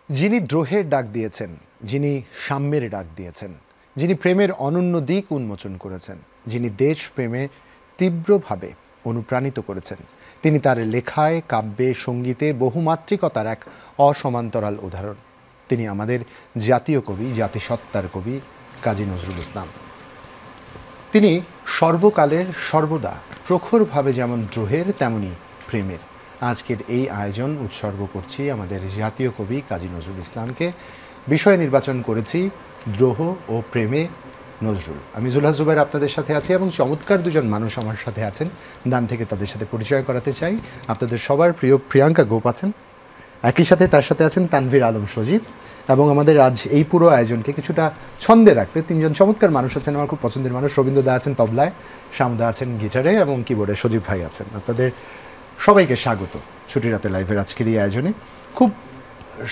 যিনি দ্রোহের ডাক দিয়েছেন, যিনি সাম্যের ডাক দিয়েছেন, যিনি প্রেমের অনন্য দিক উন্মোচন করেছেন, যিনি দেশপ্রেমে তীব্রভাবে অনুপ্রাণিত করেছেন, তিনি তার লেখায়, কাব্যে, সঙ্গীতে বহুমাত্রিকতার এক অসমান্তরাল উদাহরণ। তিনি আমাদের জাতীয় কবি, জাতিসত্তার কবি কাজী নজরুল ইসলাম। তিনি সর্বকালের সর্বদা প্রখরভাবে যেমন দ্রোহের তেমনি প্রেমের। আজকের এই আয়োজন উৎসর্গ করছি আমাদের জাতীয় কবি কাজী নজরুল ইসলামকে। বিষয় নির্বাচন করেছি দ্রোহ ও প্রেমে নজরুল। আমি জুলহাস জুবাইর আপনাদের সাথে আছি এবং চমৎকার দুজন মানুষ আমার সাথে আছেন। ডান থেকে তাদের সাথে পরিচয় করাতে চাই। আপনাদের সবার প্রিয় প্রিয়াঙ্কা গোপ আছেন, একই সাথে তার সাথে আছেন তানভীর আলম সজীব, এবং আমাদের আজ এই পুরো আয়োজনকে কিছুটা ছন্দে রাখতে তিনজন চমৎকার মানুষ আছেন, আমার খুব পছন্দের মানুষ। রবীন্দ্র দা আছেন তবলায়, শ্যামদা আছেন গিটারে এবং কিবোর্ডে, সজীব ভাই আছেন। আপনাদের সবাইকে স্বাগত ছুটি রাতে লাইভের আজকের এই আয়োজনে। খুব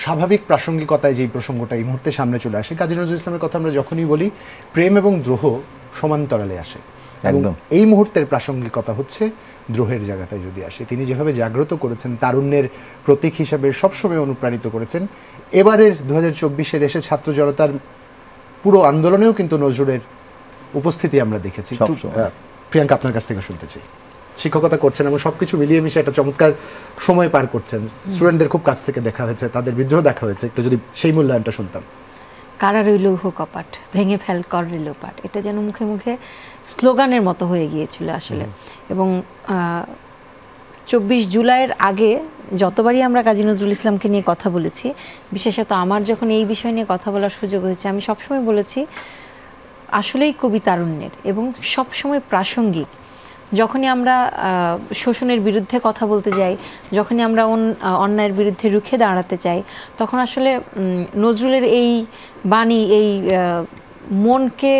স্বাভাবিক প্রাসঙ্গিকতায় যেই প্রসঙ্গটা এই মুহূর্তে সামনে চলে আসে, কাজী নজরুল ইসলামের কথা আমরা যখনই বলি প্রেম এবং দ্রোহ সমান্তরালে আসে। একদম এই মুহূর্তের প্রাসঙ্গিকতা হচ্ছে দ্রোহের জায়গাটায় যদি আসে। তিনি যেভাবে জাগ্রত করেছেন, তারুণ্যের প্রতীক হিসাবে সবসময় অনুপ্রাণিত করেছেন। এবারের 2024-এর এসে ছাত্র জনতার পুরো আন্দোলনেও কিন্তু নজরুলের উপস্থিতি আমরা দেখেছি। প্রিয়াঙ্কা, আপনার কাছ থেকে শুনতে চাই। শিক্ষকতা করছেন এবং সবকিছু মিলিয়ে মিশে একটা চমৎকার সময় পার করছেন। স্টুডেন্টদের খুব কাছ থেকে দেখা হয়েছে, তাদের বিদ্রোহ দেখা হয়েছে, একটু যদি সেই মূল্যায়নটা শুনতাম। কারা রইল কপাট, ভেঙে ফেল কর রইল পাট, এটা যেন মুখে মুখে স্লোগানের মতো হয়ে গিয়েছিল আসলে। এবং 24 জুলাইয়ের আগে যতবারই আমরা কাজী নজরুল ইসলামকে নিয়ে কথা বলেছি, বিশেষত আমার যখন এই বিষয় নিয়ে কথা বলার সুযোগ হয়েছে, আমি সবসময় বলেছি আসলেই কবি তারুণ্যের এবং সবসময় প্রাসঙ্গিক। যখনই আমরা শোষণের বিরুদ্ধে কথা বলতে যাই, যখনই আমরা অন্যায়ের বিরুদ্ধে রুখে দাঁড়াতে চাই, তখন আসলে নজরুলের এই বাণী, এই মনকে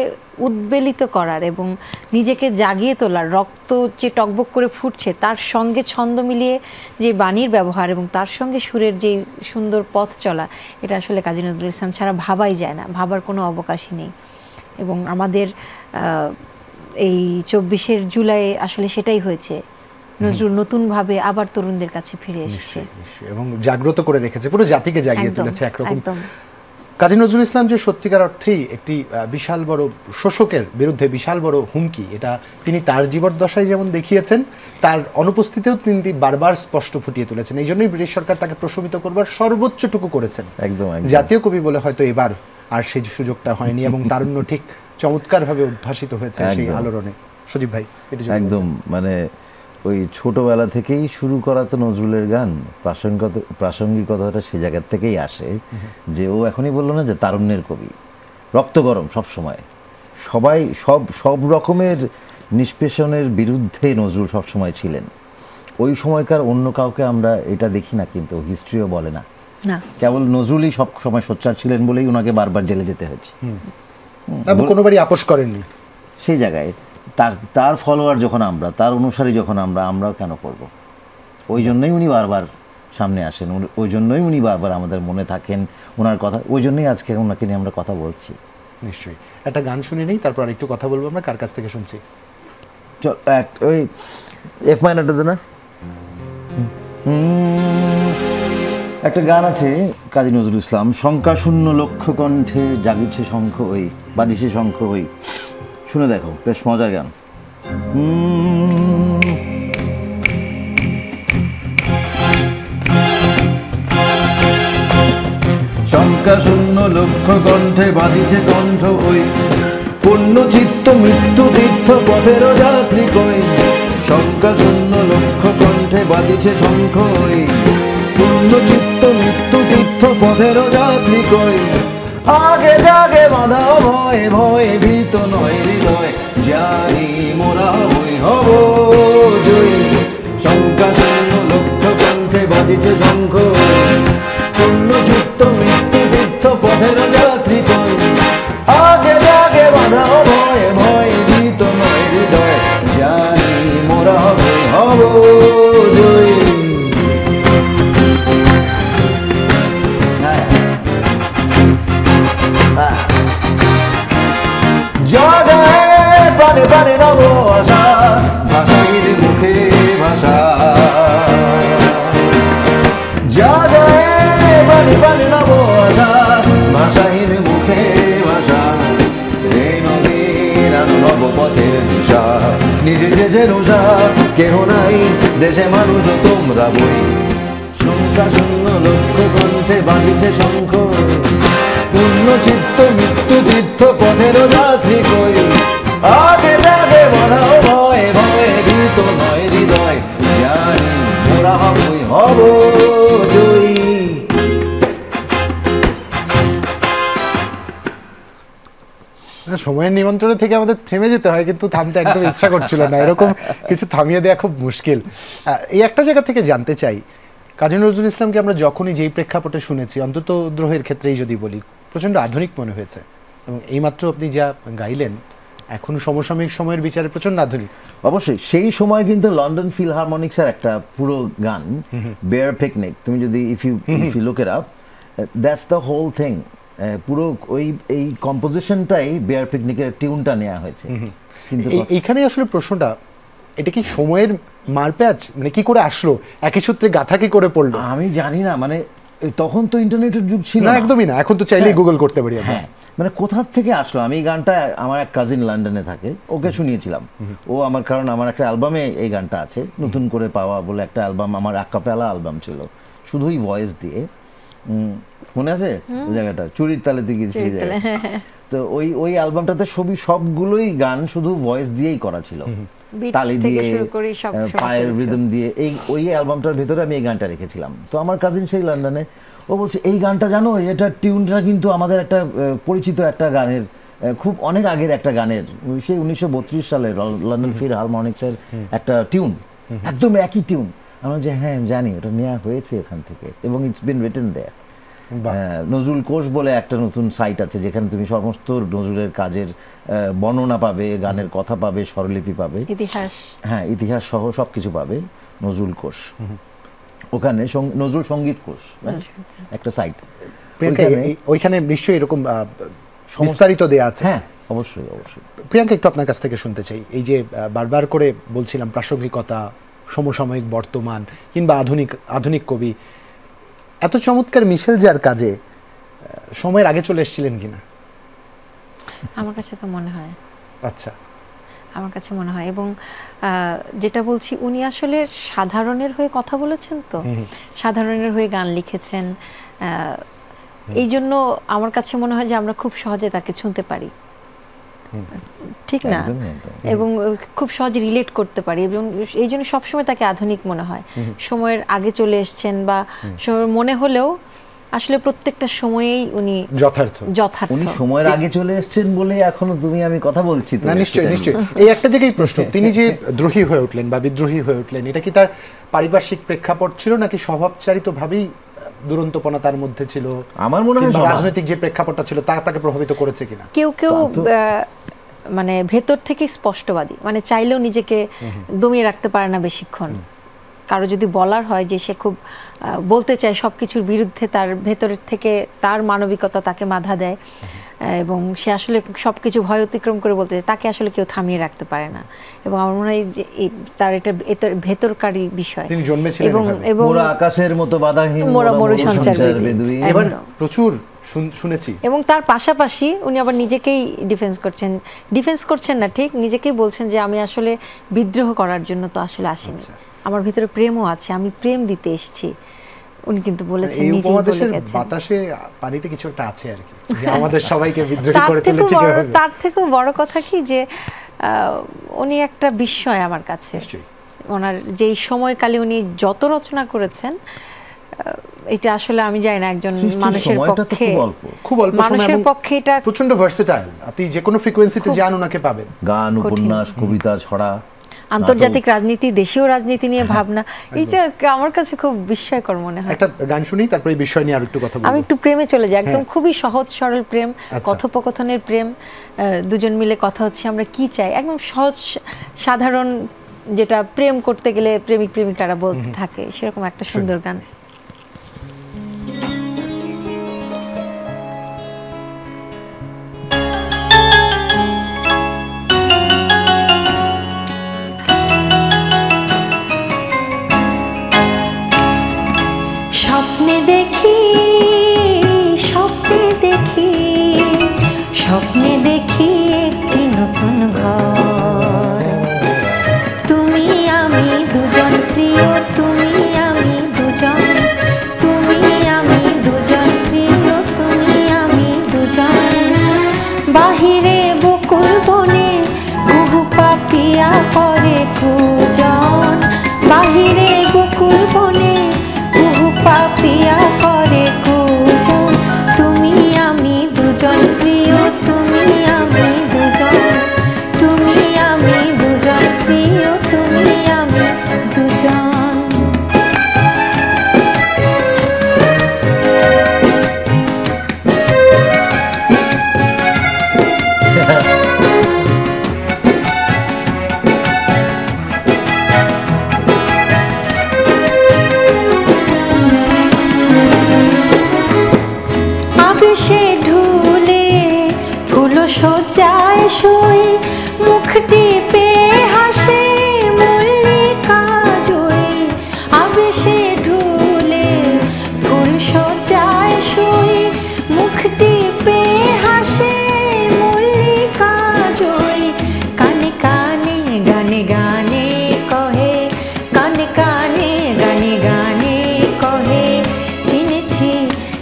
উদ্বেলিত করার এবং নিজেকে জাগিয়ে তোলার, রক্ত যে টকবক করে ফুটছে তার সঙ্গে ছন্দ মিলিয়ে যে বাণীর ব্যবহার এবং তার সঙ্গে সুরের যে সুন্দর পথ চলা, এটা আসলে কাজী নজরুল ইসলাম ছাড়া ভাবাই যায় না, ভাবার কোনো অবকাশই নেই। এবং আমাদের এই 24 জুলাই আসলে সেটাই হয়েছে। নজরুল নতুনভাবে আবার তরুণদের কাছে ফিরে এসেছে এবং জাগ্রত করে রেখেছে, পুরো জাতিকে জাগিয়ে তুলেছে একরকম। কাজী নজরুল ইসলাম যে সত্যিকার অর্থেই একটি বিশাল বড় শোষকের বিরুদ্ধে বিশাল বড় হুমকি, এটা তিনি তার জীবদ্দশায় যেমন দেখিয়েছেন, তার অনুপস্থিতিতেও তিনি বারবার স্পষ্ট ফুটিয়ে তুলেছেন। এই জন্যই ব্রিটিশ সরকার তাকে প্রশমিত করবার সর্বোচ্চটুকু করেছেন। একদম জাতীয় কবি বলে হয়তো এবার আর সেই সুযোগটা হয়নি এবং তারুণ্য ঠিক চমৎকারভাবে উদ্ভাসিত হয়েছে সেই আলোড়নে। সজীব ভাই, একদম মানে ওই ছোটবেলা থেকেই শুরু করা তো নজরুলের গান, প্রাসঙ্গিকতাটা সে জায়গার থেকেই আসে। যে ও এখনই বললো না যে তারুণ্যের কবি, রক্ত গরম সব সময়, সবাই সব রকমের নিষ্পেষণের বিরুদ্ধে নজরুল সব সময় ছিলেন। ওই সময়কার অন্য কাউকে আমরা এটা দেখি না, কিন্তু হিস্ট্রিও বলে না। কেবল নজরুলই সব সময় সোচ্চার ছিলেন বলেই ওনাকে বারবার জেলে যেতে হয়েছে, কোনোবারই আপোষ করেননি। সেই জায়গায় তার ফলোয়ার যখন আমরা, তার অনুসারী যখন আমরাও কেন করব? ওই জন্যই উনি বারবার সামনে আসেন, ওই জন্যই উনি বারবার আমাদের মনে থাকেন, ওনার কথা, ওই জন্যই আজকে ওনাকে নিয়ে আমরা কথা বলছি। নিশ্চয়ই একটা গান শুনে নেই, তারপর একটু কথা বলবো। আমরা কার কাছ থেকে শুনছি? চল ওই এফ মাইনারটা দে না। একটা গান আছে কাজী নজরুল ইসলাম, শঙ্কাশূন্য লক্ষ কণ্ঠে জাগিছে শঙ্খ ওই, বাজিছে শঙ্খ ওই। শুনে দেখো, বেশ মজার গান। শঙ্কাশূন্য লক্ষ কণ্ঠে বাজিছে কণ্ঠ ওই, পূর্ণ চিত্ত মৃত্যু তীর্থ পথের যাত্রী কই। শঙ্কাশূন্য লক্ষ কণ্ঠে বাজিছে শঙ্খ ওই, পূর্ণ চিত্ত মৃত্যু তীর্থ পথের যাত্রী কই। আগে জাগে বাধা ভয়ে ভয়ে ভীত নয় হৃদয়, জানি মোরা হই হব জয়ী। শঙ্কাশূন্য লক্ষ কণ্ঠে বাজিছে শঙ্খ, পূর্ণ চিত্ত মৃত্যু তীর্থ পথের যাত্রী কই। আগে জাগে বাধা ভয়ে ভয়ে ভীত নয় হৃদয়, জানি মোরা হব জয়ী। পানে পানে নব আশা, ভাষাইর মুখে ভাষা। জাগায় পানে পানে নব বেজেছে রোজা, কেহ নাই দেশে মানুষ তোমরা বই, শঙ্কা শূন্য লক্ষ্য কণ্ঠে বাজিছে শঙ্খ, পূর্ণ চিত্ত মৃত্যু তীর্থ পথের যাত্রী কই, আগে যাবে বাধাও ভয়ে ভয়ে ভীত নয় হৃদয়, জানি মোরা হবই হব জয়ী। সময়ের নিমন্ত্রণে থেকে আমাদের থেমে যেতে হয়, কিন্তু থামতে একদম ইচ্ছা করছিল না, এরকম কিছু থামিয়ে দেওয়া খুব মুশকিল। এই একটা জায়গা থেকে জানতে চাই, কাজী নজরুল ইসলামকে আমরা যখনই যেই প্রেক্ষাপটে শুনেছি, অন্তত দ্রোহের ক্ষেত্রেই যদি বলি, প্রচণ্ড আধুনিক মনে হয়েছে, এবং এইমাত্র আপনি যা গাইলেন এখন সমসাময়িক সময়ের বিচারে প্রচণ্ড আধুনিক। অবশ্যই সেই সময় কিন্তু লন্ডন ফিলহারমনিক্সের একটা পুরো গান বেয়ার পিকনিক, তুমি যদি if you look it up, that's the whole thing, পুরো ওই এই কম্পোজিশনটাই বেয়ার পিকনিকের টিউনটা নেওয়া হয়েছে। কিন্তু এইখানে আসলে প্রশ্নটা, এটা কি সময়ের মারপ্যাচ, মানে কি করে আসলো, একই সূত্রে গাথা কি করে পড়লো? আমি জানি না, মানে তখন তো ইন্টারনেটের যুগ ছিল না, একদমই না, এখন তো চাইলেই গুগল করতে পারি। হ্যাঁ, মানে কোথা থেকে আসলো? আমি এই গানটা, আমার এক কাজিন লন্ডনে থাকে, ওকে শুনিয়েছিলাম। ও আমার, কারণ আমার একটা অ্যালবামে এই গানটা আছে, নতুন করে পাওয়া বলে একটা অ্যালবাম, আমার আকাপেলা অ্যালবাম ছিল, শুধুই ভয়েস দিয়ে, মনে আছে ওই জায়গাটা, চুরির তালেতে গিয়েছি। তো ওই অ্যালবামটাতে সবগুলোই গান শুধু ভয়েস দিয়েই করা ছিল, তালি দিয়ে, পায়ের রিদম দিয়ে। ওই অ্যালবামটার ভেতরে আমি এই গানটা রেখেছিলাম। তো আমার কাজিন সেই লন্ডনে, ও বলছে এই গানটা জানো, এটা টিউনটা কিন্তু আমাদের একটা পরিচিত একটা গানের, খুব অনেক আগের একটা গানের, সেই 1932 সালের লন্ডন ফিলহারমনিক্সের একটা টিউন, একদম একই টিউন। আমরা যে হ্যাঁ জানি, ওটা নেওয়া হয়েছে এখান থেকে, এবং ইটস বিন রিটেন দেয়ার। নজরুল কোষ বলে একটা নতুন সাইট আছে, যেখানে তুমি সমস্ত নজরুলের কাজের বর্ণনা পাবে, গানের কথা পাবে, স্বরলিপি পাবে, ইতিহাস, হ্যাঁ ইতিহাস সহ সবকিছু পাবে। নজরুল কোষ, ওখানে নজরুল সঙ্গীত কোষ একটা সাইট, ওইখানে নিশ্চয়ই এরকম বিস্তারিত দেয়া আছে। হ্যাঁ অবশ্যই অবশ্যই। প্রিয়াঙ্কা, একটু আপনার কাছ থেকে শুনতে চাই, এই যে বারবার করে বলছিলাম প্রাসঙ্গিকতা, সমসাময়িক, বর্তমান কিংবা আধুনিক কবি, এত চমৎকার মিশেল যার কাজে সময়ের আগে চলে এসেছিলেন কিনা? আমার কাছে তো মনে হয়। আচ্ছা, আমার কাছে মনে হয়, এবং যেটা বলছি, উনি আসলে সাধারণের হয়ে কথা বলেছেন, তো সাধারণের হয়ে গান লিখেছেন, এই জন্য আমার কাছে মনে হয় যে আমরা খুব সহজে তাকে শুনতে পারি, ঠিক না, এবং খুব সহজে রিলেট করতে পারি, এবং এই জন্য সবসময় তাকে আধুনিক মনে হয়। সময়ের আগে চলে এসছেন বা মনে হলেও আসলে প্রত্যেকটা সময়েই উনি যথার্থ। উনি সময়ের আগে চলে এসেছেন বলে এখনো তুমি আমি কথা বলছি তো। না, নিশ্চয়ই নিশ্চয়ই। এই একটা জায়গায় প্রশ্ন, তিনি যে দ্রোহী হয়ে উঠলেন বা বিদ্রোহী হয়ে উঠলেন, এটা কি তার পারিপার্শ্বিক প্রেক্ষাপট ছিল, নাকি স্বভাবচারিতভাবেই দুরন্তপনা তার মধ্যে ছিল? আমার মনে হয় রাজনৈতিক যে প্রেক্ষাপটটা ছিল তা তাকে প্রভাবিত করেছে কিনা? কেউ কেউ মানে ভেতর থেকে স্পষ্টবাদী, মানে চাইলেও নিজেকে দমিয়ে রাখতে পারে না বেশিক্ষণ। কারো যদি বলার হয় যে সে খুব বলতে চায় সবকিছুর বিরুদ্ধে, তার ভেতরের থেকে তার মানবিকতা তাকে বাধা দেয়, এবং সে আসলে সবকিছু ভয় অতিক্রম করে বলতে চায়, তাকে আসলে কেউ থামিয়ে রাখতে পারে না। এবং আমার মনে হয় যে তার এটা ভেতরকারী বিষয়। তিনি জন্মেছিলেন এবং মোরা আকাশের মতো বাধাহীন, মোরা মরু সঞ্চারবেদী, এবার প্রচুর শুনেছি। এবং তার পাশাপাশি উনি আবার নিজেকেই ডিফেন্স করছেন না, ঠিক নিজেকেই বলছেন যে আমি আসলে বিদ্রোহ করার জন্য তো আসলে আসিনি, আমার ভিতরে প্রেমও আছে, আমি প্রেম দিতে এসেছি। উনি কিন্তু বলেছেন, নিজেই বলে গেছেন, বাতাসে পানিতে কিছু একটা আছে আর কি, যে আমাদের সবাইকে বিদ্রোহী করে তুলে ঠিক হবে। তার থেকেও বড় কথা কি যে উনি একটা বিস্ময় আমার কাছে। ওনার যেই সময়কালে উনি যত রচনা করেছেন, এটা আসলে আমি জানি না একজন মানুষের পক্ষে খুব অল্প, মানুষের পক্ষে এটা প্রচন্ড ভার্সেটাইল, আপনি যে কোনো ফ্রিকোয়েন্সিতে যান ওনাকে পাবেন। গান, উপন্যাস, কবিতা, ছড়া, আন্তর্জাতিক রাজনীতি, দেশীয় রাজনীতি নিয়ে ভাবনা, এটা আমার কাছে খুব বিস্ময়কর মনে হয়। একটা গান শুনি, তারপরে এই বিষয় নিয়ে আর একটু কথা বলবো। আমি একটু প্রেমে চলে যাই, একদম খুবই সহজ সরল প্রেম, কথোপকথনের প্রেম, দুজন মিলে কথা হচ্ছে আমরা কি চাই, একদম সহজ সাধারণ, যেটা প্রেম করতে গেলে প্রেমিক প্রেমিকারা বলতে থাকে, সেরকম একটা সুন্দর গান। স্বপ্নে দেখি, স্বপ্নে দেখি, স্বপ্নে দেখি একটি নতুন ঘর, শয্যায় শুই মুখ টিপে হাসে মল্লিকা জয়ী আবেশে ঢুলে ফুল শয্যায় শুই মুখ টিপে হাসে মল্লিকা জয়ী কানে কানে গানে গানে কহে কানে কানে গানে গানে কহে চিনেছি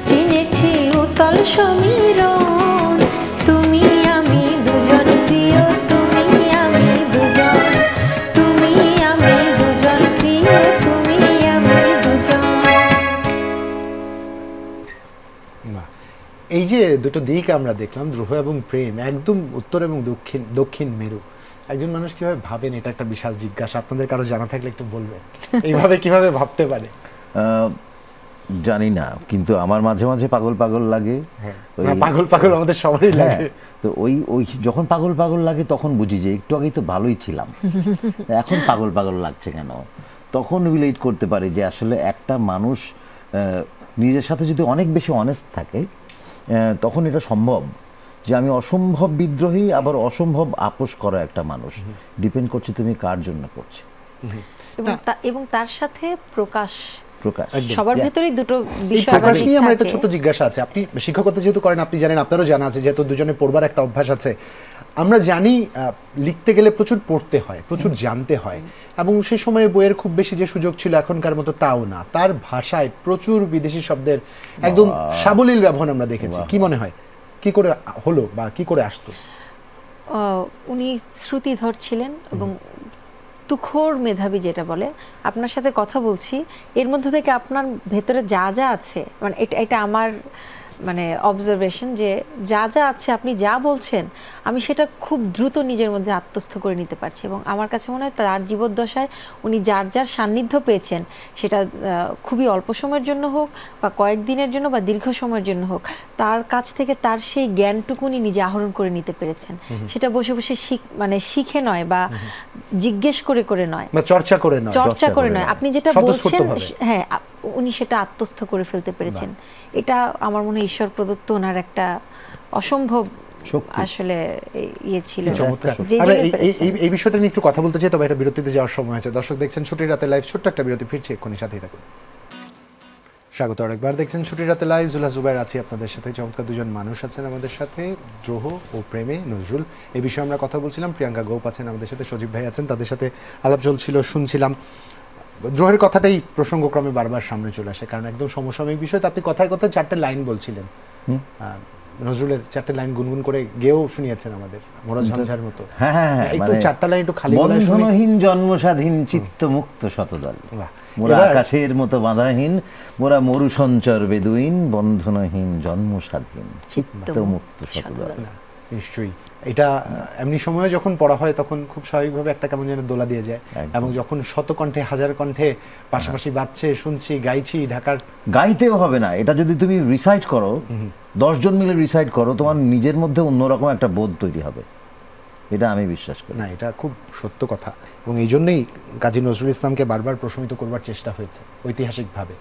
চিনেছি উতল সমীরণ তুমি আমি দুজন প্রিয় তুমি আমি দুজন তুমি আমি দুজন প্রিয় তুমি আমি দুজন। বাহ। এই যে দুটো দিক আমরা দেখলাম, ধ্রুব এবং প্রেম, একদম উত্তর এবং দক্ষিণ মেরু। একজন মানুষ কিভাবে ভাবেন, এটা একটা বিশাল জিজ্ঞাসা। আপনাদের কারো জানা থাকলে একটু বলবেন, এইভাবে কিভাবে ভাবতে পারে? জানি না, কিন্তু আমার মাঝে মাঝে পাগল পাগল লাগে। পাগল পাগল আমাদের সবারই লাগে। তো ওই ওই যখন পাগল পাগল লাগে তখন বুঝি যে একটু আগেই তো ভালোই ছিলাম, এখন পাগল পাগল লাগছে কেন। তখন রিলেট করতে পারি যে আসলে একটা মানুষ নিজের সাথে যদি অনেক বেশি অনেস্ট থাকে, তখন এটা সম্ভব যে আমি অসম্ভব বিদ্রোহী আবার অসম্ভব আপোষ করা একটা মানুষ। ডিপেন্ড করছে তুমি কার জন্য করছো। এবং তার সাথে প্রকাশ প্রকাশ সবার ভেতরেই দুটো বিষয় প্রকাশ নিয়ে আমার একটা ছোট জিজ্ঞাসা আছে। আপনি শিক্ষকতা যেহেতু করেন, আপনি জানেন, আপনারও জানা আছে, যেহেতু দুজনে পড়বার একটা অভ্যাস আছে। আমরা জানি লিখতে গেলে প্রচুর পড়তে হয়, প্রচুর জানতে হয়, এবং সেই সময়ে বইয়ের খুব বেশি যে সুযোগ ছিল এখনকার মতো তাও না। তার ভাষায় প্রচুর বিদেশি শব্দের একদম সাবলীল ব্যবহার আমরা দেখেছি। কি মনে হয় কি করে হলো বা কি করে আসতো? উনি শ্রুতিধর ছিলেন এবং তুখোর মেধাবী, যেটা বলে। আপনার সাথে কথা বলছি, এর মধ্যে থেকে আপনার ভেতরে যা যা আছে, মানে এটা আমার মানে অবজারভেশন, যে যা যা আছে আপনি যা বলছেন আমি সেটা খুব দ্রুত নিজের মধ্যে আত্মস্থ করে নিতে পারছি। এবং আমার কাছে মনে হয় তার জীবদ্দশায় উনি যার যার সান্নিধ্য পেয়েছেন, সেটা খুবই অল্প সময়ের জন্য হোক বা কয়েকদিনের জন্য বা দীর্ঘ সময়ের জন্য হোক, তার কাছ থেকে তার সেই জ্ঞানটুকুনি নিজে আহরণ করে নিতে পেরেছেন। সেটা বসে বসে মানে শিখে নয় বা জিজ্ঞেস করে করে নয়, চর্চা করে নয়, আপনি যেটা বলছেন, হ্যাঁ, উনি সেটা আত্মস্থ করে ফেলতে পেরেছেন। এটা আমার মনে হয় ঈশ্বর প্রদত্ত ওনার একটা অসম্ভব আসলে ইয়ে ছিল। এই বিষয়টা নিয়ে একটু কথা বলতে চাই, তবে এটা বিরতিতে যাওয়ার সময় আছে। দর্শক দেখছেন ছুটির রাতে লাইভ, ছোট্ট একটা বিরতি, ফিরছে এক্ষুনি, সাথেই থাকুন। স্বাগত আরেকবার, দেখছেন ছুটির রাতে লাইভ। জুলা জুবাইর আছি আপনাদের সাথে। চমৎকার দুজন মানুষ আছেন আমাদের সাথে, দ্রোহ ও প্রেমে নজরুল। এই বিষয়ে আমরা কথা বলছিলাম। প্রিয়াঙ্কা গোপ আছেন আমাদের সাথে, সজীব ভাই আছেন, তাদের সাথে আলাপ চলছিল, শুনছিলাম। দ্রোহের কথাটাই প্রসঙ্গক্রমে বারবার সামনে চলে আসে, কারণ একদম সমসাময়িক বিষয়। তো আপনি কথায় কথায় 4টে লাইন বলছিলেন, নজরুলের 4টে লাইন গুনগুন করে গেয়েও শুনিয়েছেন আমাদের, মোরা ঝঞ্ঝার মতো। একটু 4টা লাইন একটু খালি গলায় শুনি। বন্ধনহীন জন্ম স্বাধীন চিত্ত মুক্ত শতদল, মোরা আকাশের মতো বাধাহীন, মোরা মরু সঞ্চর বেদুইন, বন্ধনহীন জন্ম স্বাধীন চিত্ত মুক্ত শতদল। নিশ্চয়ই এটা এমনি সময়ে যখন পড়া হয় তখন খুব স্বাভাবিকভাবে একটা কেমন যেন দোলা দিয়ে যায়। এবং যখন শতকণ্ঠে হাজার কণ্ঠে পাশাপাশি বাজছে, শুনছি, গাইছি, ঢাকার গাইতেও হবে না, এটা যদি তুমি রিসাইট করো, 10 জন মিলে রিসাইট করো, তোমার নিজের মধ্যে অন্যরকম একটা বোধ তৈরি হবে। এটা আমি বিশ্বাস করি। না, এটা খুব সত্য কথা। এবং এই জন্যই কাজী নজরুল ইসলামকে বারবার প্রশমিত করবার চেষ্টা হয়েছে ঐতিহাসিকভাবে।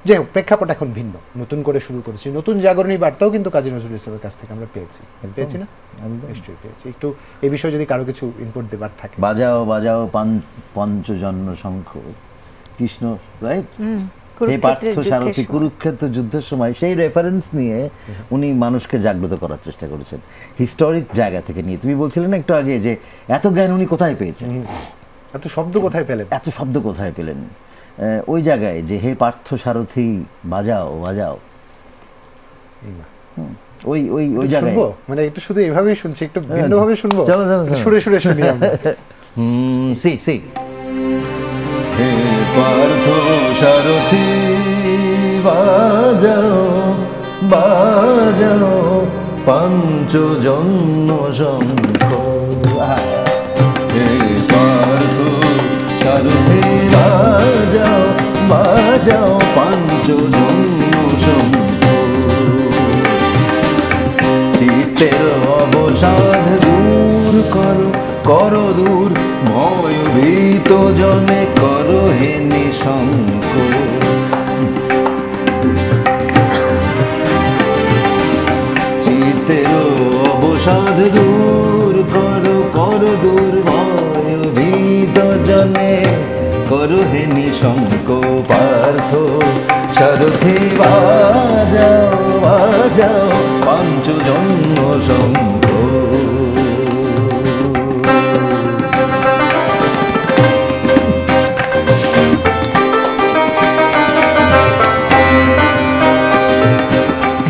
যে প্রেক্ষাপট এখন ভিন্ন, নতুন করে শুরু করেছি, নতুন জাগরণী বার্তাও কিন্তু কাজী নজরুল ইসলামের কাছ থেকে আমরা পেয়েছি না? নিশ্চয়ই পেয়েছি। একটু এই বিষয়ে যদি কারো কিছু ইনপুট দেবার থাকে। বাজাও বাজাও পঞ্চজন্য শঙ্খ, কৃষ্ণ, রাইট? হে পার্থ সারথী, কুরুক্ষেত্র যুদ্ধের সময় সেই রেফারেন্স নিয়ে উনি মানুষকে জাগ্রত করার চেষ্টা করেছেন, হিস্টোরিক জায়গা থেকে নিয়ে। তুমি বলছিলেন একটু আগে যে এত জ্ঞান উনি কোথায় পেয়েছেন, এত শব্দ কোথায় পেলেন, এত শব্দ কোথায় পেলেন? ওই জায়গায় যে হে পার্থ সারথী বাজাও বাজাও, ওই ওই ওই জায়গায় মানে একটু শুধু এভাবেই শুনছি, একটু ভিন্নভাবে শুনবো, চলো সুরে সুরে শুনি আমরা। সি সি হে পার্থ সারথী বাজাও বাজাও পঞ্চজন্য শঙ্খ, হে পার্থ সারথী বাজাও বাজাও পঞ্চজন্য শঙ্খ, চিত্তের অবসাদ দূর করো, করো দূর ভয় ভীত জনে, করো হে নিঃশঙ্ক, চিত্তের অবসাদ করো হে নিঃশঙ্ক পার্থ সারথি বাজাও বাজাও পাঞ্চজন্য শঙ্খ।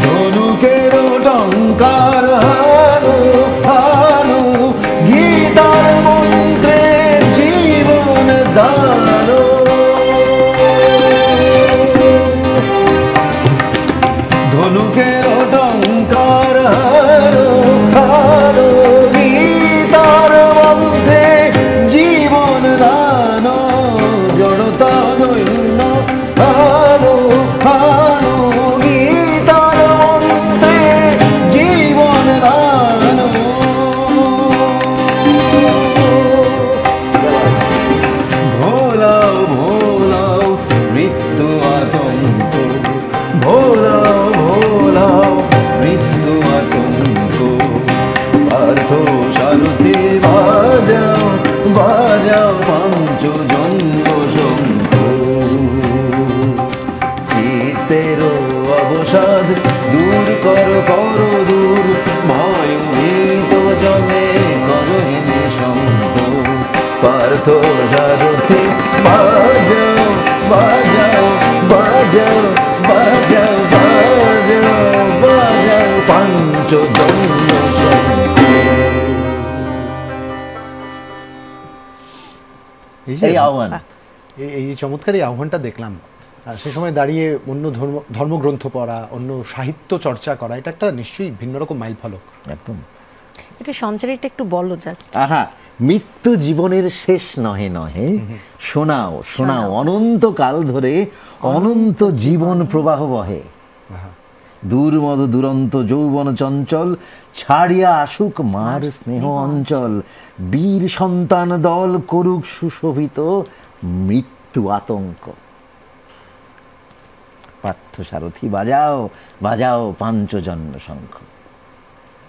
ধনুকের টঙ্কার হানো হানো গীতার মন্ত্রে জীবন দানো। ধনুকের টঙ্কার হানো হানো গীতার মন্ত্রে জীবন দানো। জড়তা দৈন্য হানো হানো গীতার মন্ত্রে জীবন দানো। ভোলাও ভোলাও মৃত্যু আতঙ্ক ভোলাও ভোলাও মৃত্যু আতঙ্ক। পার্থ সারথি বাজাও বাজাও পাঞ্চজন্য শঙ্খ। চিত্তের অবসাদ দূর করো করো দূর ভয় ভীত জনে করো হে নিঃশঙ্ক। পার্থ সারথি বাজাও বাজাও বাজাও বাজাও বাজাও বাজাও পাঞ্চজন্য শঙ্খ। এই আহ্বান, এই চমৎকার এই আহ্বানটা দেখলাম। সে সময় দাঁড়িয়ে অন্য ধর্মগ্রন্থ পড়া, অন্য সাহিত্য চর্চা করা, এটা একটা নিশ্চয়ই ভিন্ন রকম মাইল ফলক। একদম। এটা সঞ্চারিটা একটু বলো জাস্ট। আহা, মৃত্যু জীবনের শেষ নহে নহে, শোনাও শোনাও অনন্তকাল ধরে অনন্ত জীবন প্রবাহ বহে। দুর্মদ দুরন্ত যৌবন চঞ্চল ছাড়িয়া আসুক মার স্নেহ অঞ্চল। বীর সন্তান দল করুক সুশোভিত মৃত্যু আতঙ্ক। পার্থ সারথি বাজাও বাজাও পাঞ্চজন্য শঙ্খ।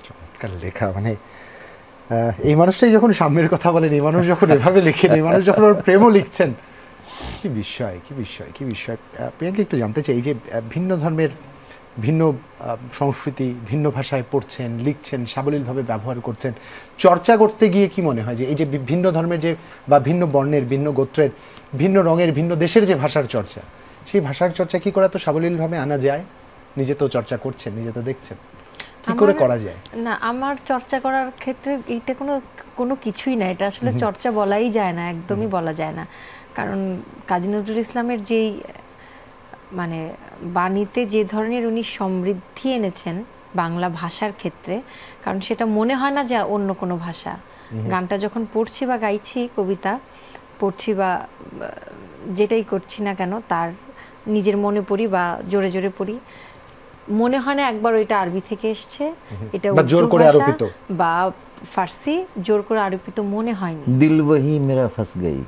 চমৎকার লেখা। মানে এই মানুষটাই যখন সাম্যের কথা বলেন, এই মানুষ যখন এভাবে লেখেন, এই মানুষ যখন ওর প্রেমও লিখছেন, কি বিস্ময় কি বিস্ময় কি বিস্ময়। প্রিয়াঙ্কা, একটু জানতে চাই, এই যে ভিন্ন ধর্মের ভিন্ন সংস্কৃতি, ভিন্ন ভাষায় পড়ছেন, লিখছেন, সাবলীলভাবে ব্যবহার করছেন, চর্চা করতে গিয়ে কি মনে হয় যে এই যে ভিন্ন ধর্মের যে বা ভিন্ন বর্ণের, ভিন্ন গোত্রের, ভিন্ন রঙের, ভিন্ন দেশের যে ভাষার চর্চা, সেই ভাষার চর্চা কি করে তো সাবলীলভাবে আনা যায়? নিজে তো চর্চা করছেন, নিজে তো দেখছেন, কি করে করা যায়? না, আমার চর্চা করার ক্ষেত্রে এইটা কোনো কিছুই না। এটা আসলে চর্চা বলাই যায় না, একদমই বলা যায় না। কারণ কাজী নজরুল ইসলামের যেই মানে বাণীতে যে ধরনের উনি সমৃদ্ধি এনেছেন বাংলা ভাষার ক্ষেত্রে, কারণ সেটা মনে হয় না যে অন্য কোনো ভাষা। গানটা যখন পড়ছি বা গাইছি, কবিতা পড়ছি বা যেটাই করছি না কেন, তার নিজের মনে পড়ি বা জোরে জোরে পড়ি, মনে হয় না একবার ওইটা আরবি থেকে এসছে, এটা জোর করে আরোপিত বা ফার্সি জোর করে আরোপিত মনে হয়নি। দিল ওহি মেরা ফাস গই।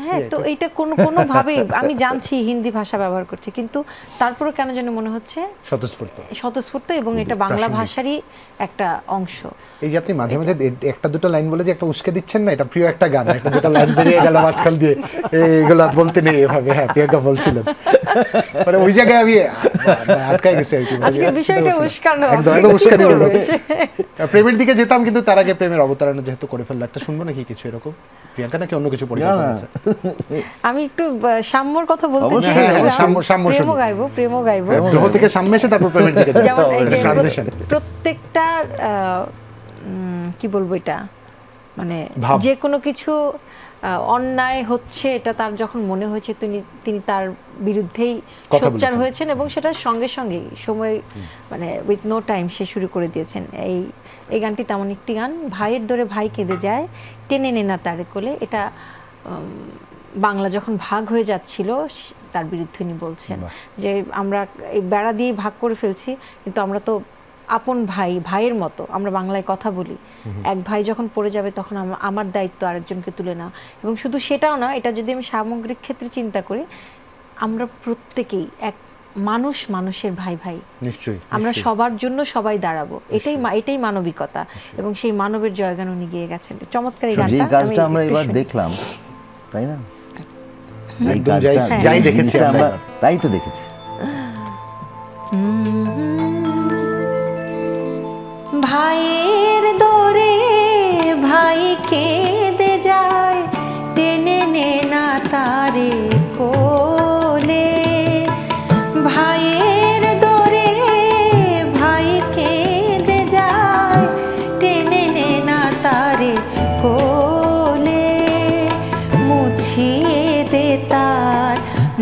হ্যাঁ, তো এইটা কোনো ভাবে আমি জানছি হিন্দি ভাষা ব্যবহার করছে, কিন্তু তারপরে কেন যেন মনে হচ্ছে স্বতঃস্ফূর্ত এবং এটা বাংলা ভাষারই একটা অংশ। এই যে আপনি মাঝে মাঝে একটা দুটো লাইন বলে যে একটা উস্কে দিচ্ছেন না, এটা প্রিয় একটা গান, একটা দুটো লাইন বেরিয়ে গেল মাঝখান দিয়ে, এইগুলো বলতে নেই এভাবে। হ্যাঁ, প্রিয়াঙ্কা বলছিলেন, মানে ওই জায়গায় আমি আটকাই গেছি আর কি। আজকের বিষয়টা উস্কানো, একদম উস্কানি হলো। প্রেমের দিকে যেতাম, কিন্তু তার আগে প্রেমের অবতারণা যেহেতু করে ফেললো, একটা শুনবো নাকি কিছু এরকম? প্রিয়াঙ্কা নাকি অন্য কিছু পরিকল্পনা আছে? আমি একটু সাম্যর কথা বলতে চাইছিলাম। প্রেমও গাইবো। গ্রহ থেকে সাম্যে এসে তারপর প্রেমের দিকে যাব। যেমন এই যে প্রত্যেকটা কি বলবো, এটা মানে যে কোনো কিছু অন্যায় হচ্ছে, এটা তার যখন মনে হয়েছে তিনি তার বিরুদ্ধেই সোচ্চার হয়েছেন এবং সেটা সঙ্গে সঙ্গেই সময় মানে উইথ নো টাইম সে শুরু করে দিয়েছেন। এই গানটি তেমন একটি গান। ভাইয়ের দরে ভাই কেঁদে যায়, টেনে নে না তারে কোলে, এটা বাংলা যখন ভাগ হয়ে যাচ্ছিল তার বিরুদ্ধে উনি বলছেন যে আমরা এই বেড়া দিয়ে ভাগ করে ফেলছি, কিন্তু আমরা তো আপন ভাইয়ের মতো আমরা বাংলায় কথা বলি। এক ভাই যখন পড়ে যাবে তখন আমার দায়িত্ব আরেকজনকে তুলে নেওয়া। এবং শুধু সেটাও না, এটা যদি আমি সামগ্রিক ক্ষেত্রে চিন্তা করি, আমরা প্রত্যেকেই এক মানুষের ভাই ভাই, নিশ্চয়ই আমরা সবার জন্য সবাই দাঁড়াবো, এটাই মানবিকতা। এবং সেই মানবের জয়গান উনি গিয়ে গেছেন। চমৎকার এই গানটা আমরা এবার দেখলাম, তাই না? এই একদম কাজটা যাই দেখেছি আমরা, আমরা। তাই তো দেখেছি। ভাইয়ের দোরে ভাই কেঁদে যায়, টেনে নে না তারে কোলে। ভাইয়ের দোরে ভাই কেঁদে যায়, টেনে নে না তারে কোলে। মুছিয়ে দে তার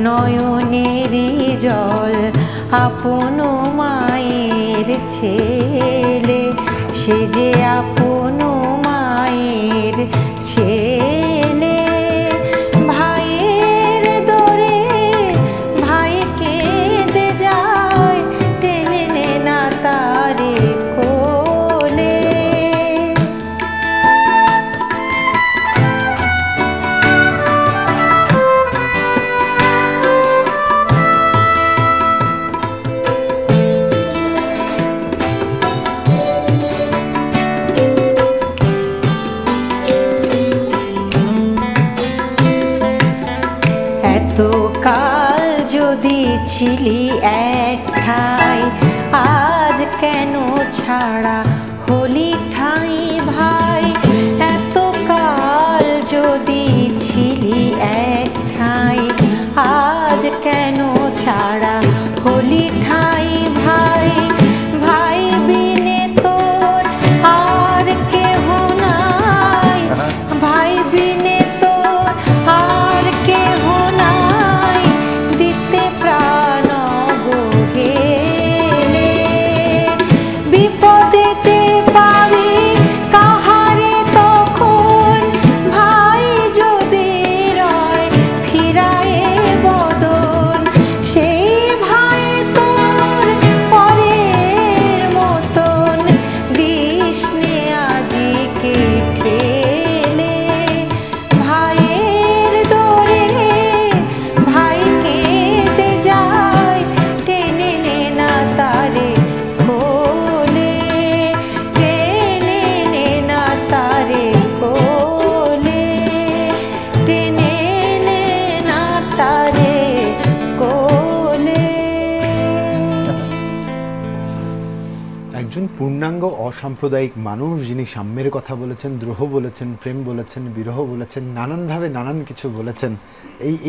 নয়নেরই জল, আপন মায়ের ছেলে, সে যে আপন মায়ের ছেলে। ভাইয়ের দোরে ভাই কেঁদে যায়, টেনে নে না তারে কোলে। এতকাল যদি ছিলি এক ঠাই, আজ কেন ছাড়া হলি ঠাই ভাই। এতকাল যদি ছিলি এক ঠাই, আজ কেন ছাড়া হলি ঠাই ভাই। ভাই বিনে তোর আর কেহ নাই, ভাই বিনে তোর আর কেহ নাই, দিতে প্রাণ গেলে। বিপদেতে পাবি কাহারে তখন, ভাই যদি রয় ফিরায়ে বদন। সেই ভাই তোর পরের মতন, দিস নে আজিকে ঠেলে। ভাইয়ের দোরে ভাই কেঁদে যায়, টেনে নে না তারে কোলে, টেনে নে না তারে কোলে, টেনে নে না তারে কোলে। একজন পূর্ণাঙ্গ অসাম্প্রদায়িক মানুষ যিনি সাম্যের কথা বলেছেন, দ্রোহ বলেছেন, প্রেম বলেছেন, বিরহ বলেছেন, নানানভাবে নানান কিছু বলেছেন।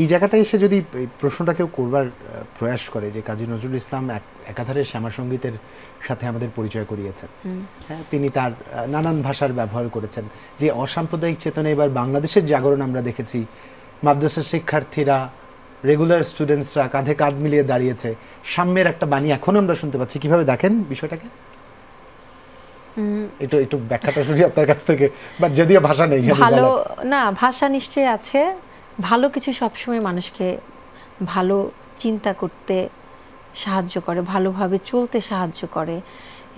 এই জায়গাটায় এসে যদি এই প্রশ্নটা কেউ করবার প্রয়াস করে যে কাজী নজরুল ইসলাম একাধারে শ্যামা সঙ্গীতের সাথে আমাদের পরিচয় করিয়েছেন, হ্যাঁ, তিনি তার নানান ভাষার ব্যবহার করেছেন। যে অসাম্প্রদায়িক চেতনা এবার বাংলাদেশের জাগরণ আমরা দেখেছি, মাদ্রাসার শিক্ষার্থীরা, রেগুলার স্টুডেন্টসরা কাঁধে কাঁধ মিলিয়ে দাঁড়িয়েছে, সাম্যের একটা বাণী এখন আমরা শুনতে পাচ্ছি। কিভাবে দেখেন বিষয়টাকে? একটু ব্যাখ্যাটা শুনি আপনার কাছ থেকে, বা যদিও ভাষা নেই। ভালো না, ভাষা নিশ্চয়ই আছে। ভালো কিছু সবসময় মানুষকে ভালো চিন্তা করতে সাহায্য করে, ভালোভাবে চলতে সাহায্য করে,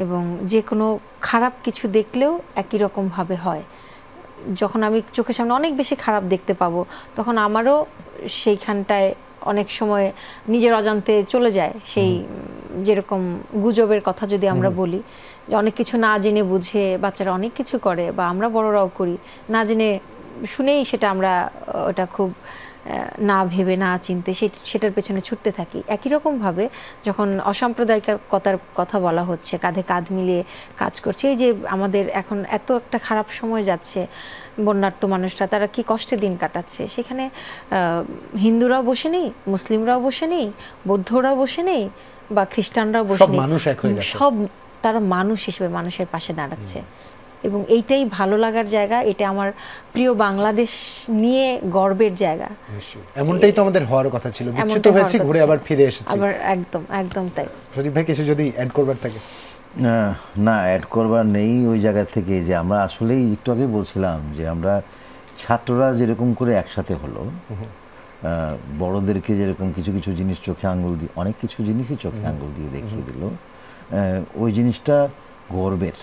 এবং যে কোনো খারাপ কিছু দেখলেও একই রকমভাবে হয়। যখন আমি চোখের সামনে অনেক বেশি খারাপ দেখতে পাবো, তখন আমারও সেইখানটায় অনেক সময় নিজের অজান্তে চলে যায় সেই, যেরকম গুজবের কথা যদি আমরা বলি, যে অনেক কিছু না জেনে বুঝে বাচ্চারা অনেক কিছু করে, বা আমরা বড়রাও করি, না জেনে শুনেই সেটা আমরা ওটা খুব না ভেবে না চিনতে সেটার পেছনে ছুটতে থাকি। একই রকমভাবে যখন অসাম্প্রদায়িকতার কথা বলা হচ্ছে, কাঁধে কাঁধ মিলিয়ে কাজ করছে, এই যে আমাদের এখন এত একটা খারাপ সময় যাচ্ছে, বন্যার্ত মানুষরা তারা কি কষ্টে দিন কাটাচ্ছে, সেখানে হিন্দুরাও বসে নেই, মুসলিমরাও বসে নেই, বৌদ্ধরাও বসে নেই, বা খ্রিস্টানরাও বসে নেই, সব তারা মানুষ হিসেবে মানুষের পাশে দাঁড়াচ্ছে। এবং এইটাই ভালো লাগার জায়গা, এটা আমার প্রিয় বাংলাদেশ নিয়ে গর্বের জায়গা। এমনটাই তো আমাদের হওয়ার কথা ছিল, বিচ্যুত হয়েছি, ঘুরে আবার ফিরে এসেছি আবার। একদম একদম তাই। সজীব ভাই কিছু যদি অ্যাড করবার থাকে? না, অ্যাড করবার নেই ওই জায়গা থেকে, যে আমরা আসলেই একটু আগে বলছিলাম যে আমরা ছাত্ররা যেরকম করে একসাথে হলো, বড়দেরকে যেরকম কিছু কিছু জিনিস চোখে আঙ্গুল দিয়ে, অনেক কিছু জিনিসই চোখে আঙ্গুল দিয়ে দেখিয়ে দিল, ওই জিনিসটা গর্বের।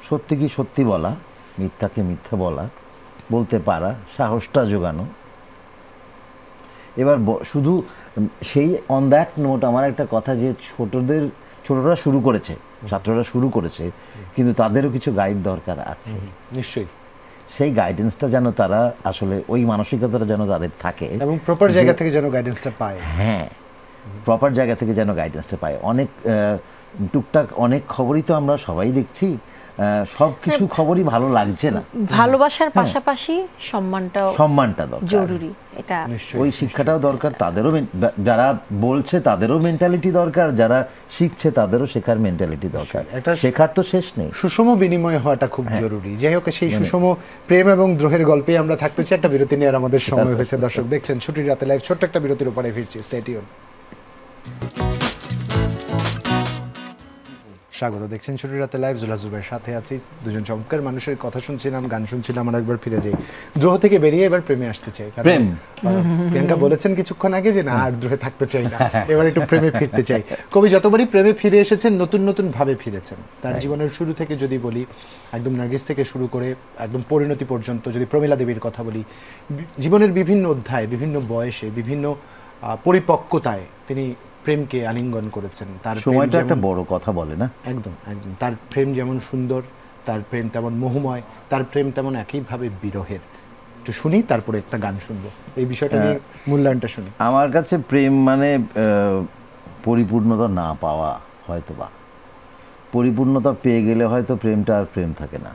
সত্যি কি সত্যি বলা, মিথ্যাকে মিথ্যা বলা, বলতে পারা, সাহসটা জোগানো। এবার শুধু সেই অন দ্যাট নোট আমার একটা কথা, যে ছোটরা শুরু করেছে, ছাত্ররা শুরু করেছে, কিন্তু তাদেরও কিছু গাইড দরকার আছে। নিশ্চয়ই সেই গাইডেন্সটা যেন তারা আসলে ওই মানসিকতাটা যেন তাদের থাকে এবং প্রপার জায়গা থেকে যেন গাইডেন্সটা পায়। হ্যাঁ, প্রপার জায়গা থেকে যেন গাইডেন্সটা পায়। অনেক টুকটাক অনেক খবরই তো আমরা সবাই দেখছি, সব কিছু খবরই ভালো লাগছে না। ভালোবাসার পাশাপাশি সম্মানটা দরকার, জরুরি। এটা ওই শিক্ষাটাও দরকার, তাদেরও যারা বলছে তাদেরও মেন্টালিটি দরকার, যারা শিখছে তাদেরও শেখার মেন্টালিটি দরকার। শেখার তো শেষ নেই, সুষম বিনিময় হওয়াটা খুব জরুরি। যাই হোক, সেই সুষম প্রেম এবং দ্রোহের গল্পে আমরা থাকতে চাই। একটা বিরতি নেওয়ার আমাদের সময় হয়েছে। দর্শক দেখছেন ছুটির রাতে লাইভ, ছোট্ট একটা বিরতির উপরে ফিরছি, স্টে টিউন। স্বাগত, দেখছেন ছুটির রাতে লাইভ, জুলা জুবের সাথে আছি। দুজন চমৎকার মানুষের কথা শুনছিলাম, গান শুনছিলাম। আর একবার ফিরে যাই, দ্রোহ থেকে বেরিয়ে এবার প্রেমে আসতে চাই। প্রেম, প্রিয়াঙ্কা বলেছেন কিছুক্ষণ আগে যে না, আর দ্রোহে থাকতে চাই না, এবার একটু প্রেমে ফিরতে চাই। কবি যতবারই প্রেমে ফিরে এসেছেন, নতুন নতুন ভাবে ফিরেছেন। তার জীবনের শুরু থেকে যদি বলি, একদম নার্গিস থেকে শুরু করে একদম পরিণতি পর্যন্ত, যদি প্রমীলা দেবীর কথা বলি, জীবনের বিভিন্ন অধ্যায়, বিভিন্ন বয়সে, বিভিন্ন পরিপক্কতায় তিনি প্রেমকে আলিঙ্গন করেছেন। তার সময়টা একটা বড় কথা বলে না? একদম একদম। তার প্রেম যেমন সুন্দর, তার প্রেম তেমন মোহময়, তার প্রেম তেমন একইভাবে বিরহের। একটু শুনি, তারপরে একটা গান শুনবো, এই বিষয়টা নিয়ে মূল্যায়নটা শুনি। আমার কাছে প্রেম মানে পরিপূর্ণতা না পাওয়া, হয়তো বা পরিপূর্ণতা পেয়ে গেলে হয়তো প্রেমটা আর প্রেম থাকে না।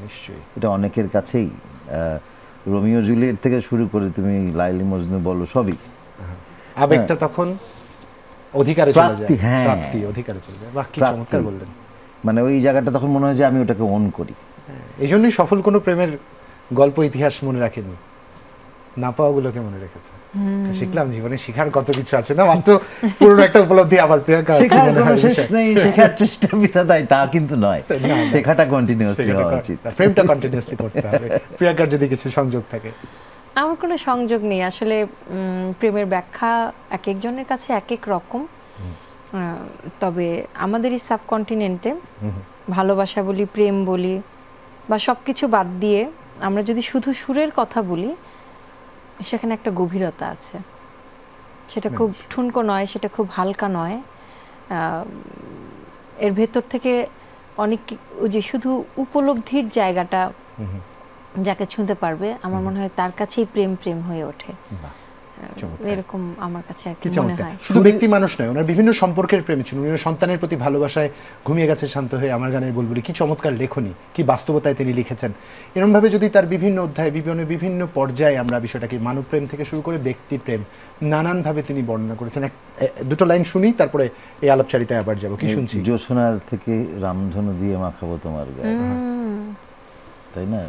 নিশ্চয়ই, এটা অনেকের কাছেই। রোমিও জুলিয়েট থেকে শুরু করে তুমি লাইলি মজনু বলো, সবই আবেগটা তখন অধিকারে চলে যায়, প্রাপ্তি অধিকারে চলে যায়। বাহ, কি চমৎকার বললেন। মানে ওই জায়গাটা তখন মনে হয় যে আমি ওটাকে অন করি। এই জন্যই সফল কোনো প্রেমের গল্প ইতিহাস মনে রাখেনি, না পাওয়াগুলোকে মনে রেখেছে। শিখলাম জীবনে শিখার কত কিছু আছে না, মাত্র পুরো একটা উপলব্ধি। আমার প্রিয়াঙ্কা, শেখার কোনো শেষ নেই, শেখার চেষ্টা বৃথা দেয় তা কিন্তু নয়, শেখাটা কন্টিনিউয়াসলি হওয়া উচিত, প্রেমটা কন্টিনিউয়াসলি করতে হবে। প্রিয়াঙ্কার যদি কিছু সংযোগ থাকে? আমার কোনো সংযোগ নেই আসলে। প্রেমের ব্যাখ্যা এক একজনের কাছে এক এক রকম। তবে আমাদের এই সাবকন্টিনেন্টে ভালোবাসা বলি, প্রেম বলি, বা সব কিছু বাদ দিয়ে আমরা যদি শুধু সুরের কথা বলি, সেখানে একটা গভীরতা আছে। সেটা খুব ঠুনকো নয়, সেটা খুব হালকা নয়। এর ভেতর থেকে অনেক, যে শুধু উপলব্ধির জায়গাটা যাকে ছুঁতে পারবে, আমার মনে হয় তার কাছেই প্রেম প্রেম হয়ে ওঠে। এরকম আমার কাছে আর কি মনে হয়। শুধু ব্যক্তি মানুষ নয়, ওনার বিভিন্ন সম্পর্কের প্রেম ছিল। উনি সন্তানের প্রতি ভালোবাসায় ঘুমিয়ে গেছে শান্ত হয়ে, আমার গানের বুলবুলি। কি চমৎকার লেখনী, কি বাস্তবতায় তিনি লিখেছেন। এরকম ভাবে যদি তার বিভিন্ন অধ্যায়, বিভিন্ন পর্যায়ে আমরা বিষয়টাকে মানব প্রেম থেকে শুরু করে ব্যক্তি প্রেম নানানভাবে তিনি বর্ণনা করেছেন। দুটো লাইন শুনি, তারপরে এই আলাপচারিতায় আবার যাবো। কি শুনছি? জোছনার থেকে রামধনু দিয়ে মাখাবো তোমার গায়ে, তাই না?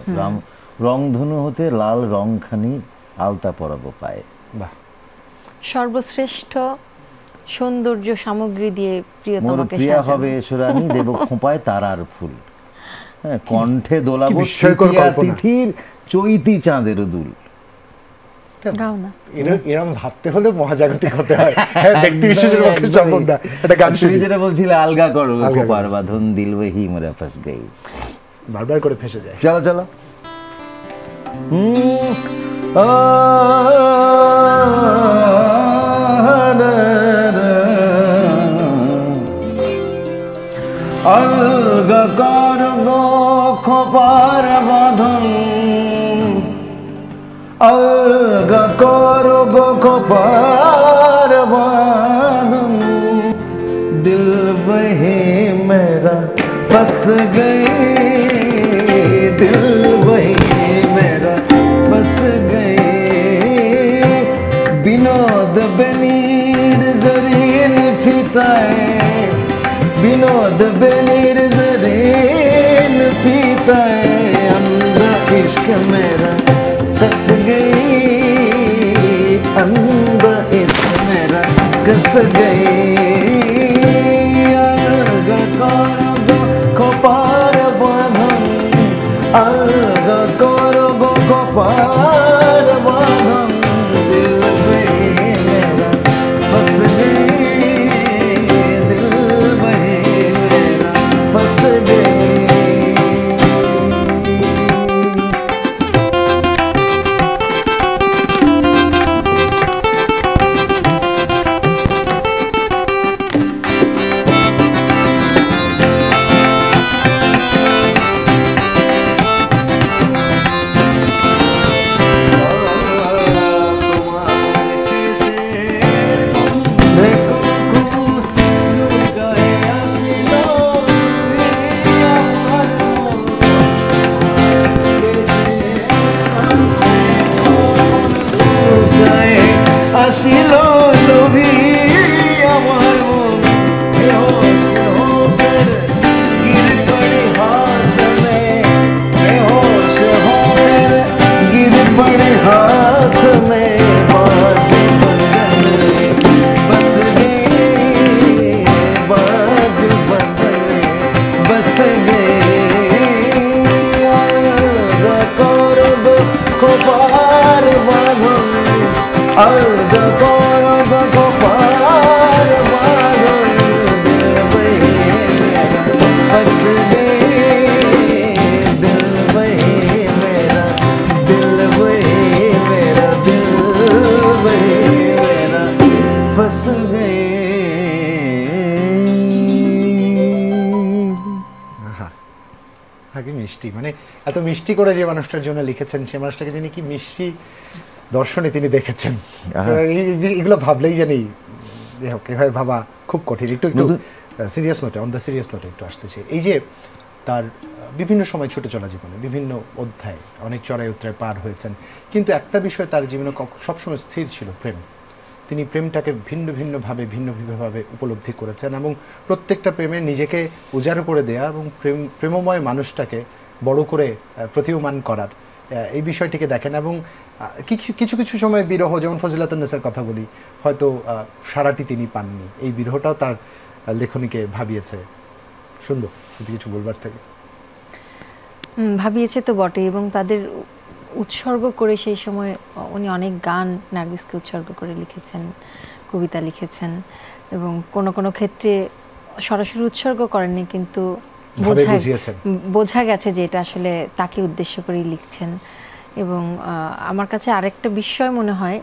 রংধনু হতে লাল রংখানি আলতা পরাবো পায়ে। বাহ, সর্বশ্রেষ্ঠ সৌন্দর্য সামগ্রী দিয়ে প্রিয়তমাকে প্রিয়া হবে সুরানি, দেব খোঁপায় তারার ফুল। হ্যাঁ, কণ্ঠে দোলাবো তিথির চৈতি চাঁদের দুল। গাও না, এরকম ভাবতে হলে মহাজাগতিক হতে হয়, ব্যক্তি বিশেষের পক্ষে সম্ভব না। এটা গান শুনি, যেটা বলছিলে আলগা করো খোপার বাঁধন, দিল ওহি মেরা ফাঁস গই, বারবার করে ফেসে যায়। চলো চলো। আলগা কর গো খোপার বাঁধন, আলগা কর গো খোপার বাঁধন, দিল বহে মেরা फंस गए, दिल वही मेरा फंस गए, विनोद बनीर जरीन फिताए, विनोद बनीर जरीन फिताए, अंदर इश्क मेरा कस गई, अंदर इश्क मेरा कस गई, খোপার বাঁধন, আলগা করো গো খোপার বাঁধন, দিল বহে মেরা ফস গয়ে, দিল বহে মেরা ফস গয়ে। फंस गए। আগে মিষ্টি, মানে এত মিষ্টি করে যে মানুষটার জন্য লিখেছেন সেই মানুষটাকে যিনি কি মিষ্টি দর্শনে তিনি দেখেছেন, এগুলো ভাবলেই জানি এভাবে ভাবা খুব কঠিন। একটু একটু সিরিয়াস নোটে, অন দ্য সিরিয়াস নোটে একটু আসতে চাই। এই যে তার বিভিন্ন সময় ছুটে চলা জীবনে বিভিন্ন অধ্যায়, অনেক চড়াই উত্তরায় পার হয়েছেন, কিন্তু একটা বিষয় তার জীবনে সবসময় স্থির ছিল, প্রেম। তিনি প্রেমটাকে ভিন্ন ভিন্নভাবে উপলব্ধি করেছেন এবং প্রত্যেকটা প্রেমে নিজেকে উজাড় করে দেয়া এবং প্রেমময় মানুষটাকে বড় করে প্রতীয়মান করার এই বিষয়টিকে দেখেন। এবং কিছু কিছু সময় বিরহ, যেমন ফজিলাতুন্নেসার কথা বলি, হয়তো সারাটি তিনি পাননি, এই বিরহটাও তার লেখনীকে ভাবিয়েছে। সুন্দর, যদি কিছু বলবার থাকে। ভাবিয়েছে তো বটে, এবং তাদের উৎসর্গ করে সেই সময় উনি অনেক গান নার্গিসকে উৎসর্গ করে লিখেছেন, কবিতা লিখেছেন, এবং কোনো কোনো ক্ষেত্রে সরাসরি উৎসর্গ করেননি, কিন্তু বোঝা গেছে যে এটা আসলে তাকে উদ্দেশ্য করেই লিখছেন। এবং আমার কাছে আরেকটা বিষয় মনে হয়,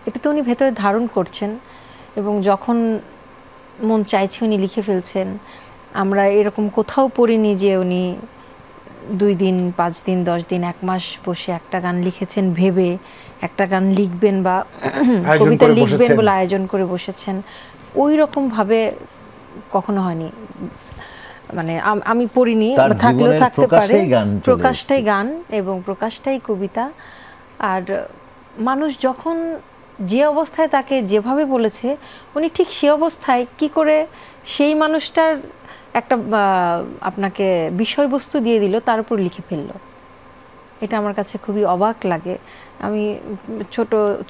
এটা তো উনি ভেতরে ধারণ করছেন এবং যখন মন চাইছে উনি লিখে ফেলছেন। আমরা এরকম কোথাও পড়িনি যে উনি 2 দিন, 5 দিন, 10 দিন, 1 মাস বসে একটা গান লিখেছেন, ভেবে একটা গান লিখবেন বা কবিতা লিখবেন বলে আয়োজন করে বসেছেন। ওই রকম ভাবে কখনো হয়নি, মানে আমি পড়িনি, থাকলেও থাকতে পারে। প্রকাশটাই গান এবং প্রকাশটাই কবিতা। আর মানুষ যখন যে অবস্থায় তাকে যেভাবে বলেছে, উনি ঠিক সে অবস্থায় কি করে সেই মানুষটার একটা আপনাকে বিষয়বস্তু দিয়ে দিল, তার উপর লিখে ফেললো। এটা আমার কাছে খুবই অবাক লাগে। আমি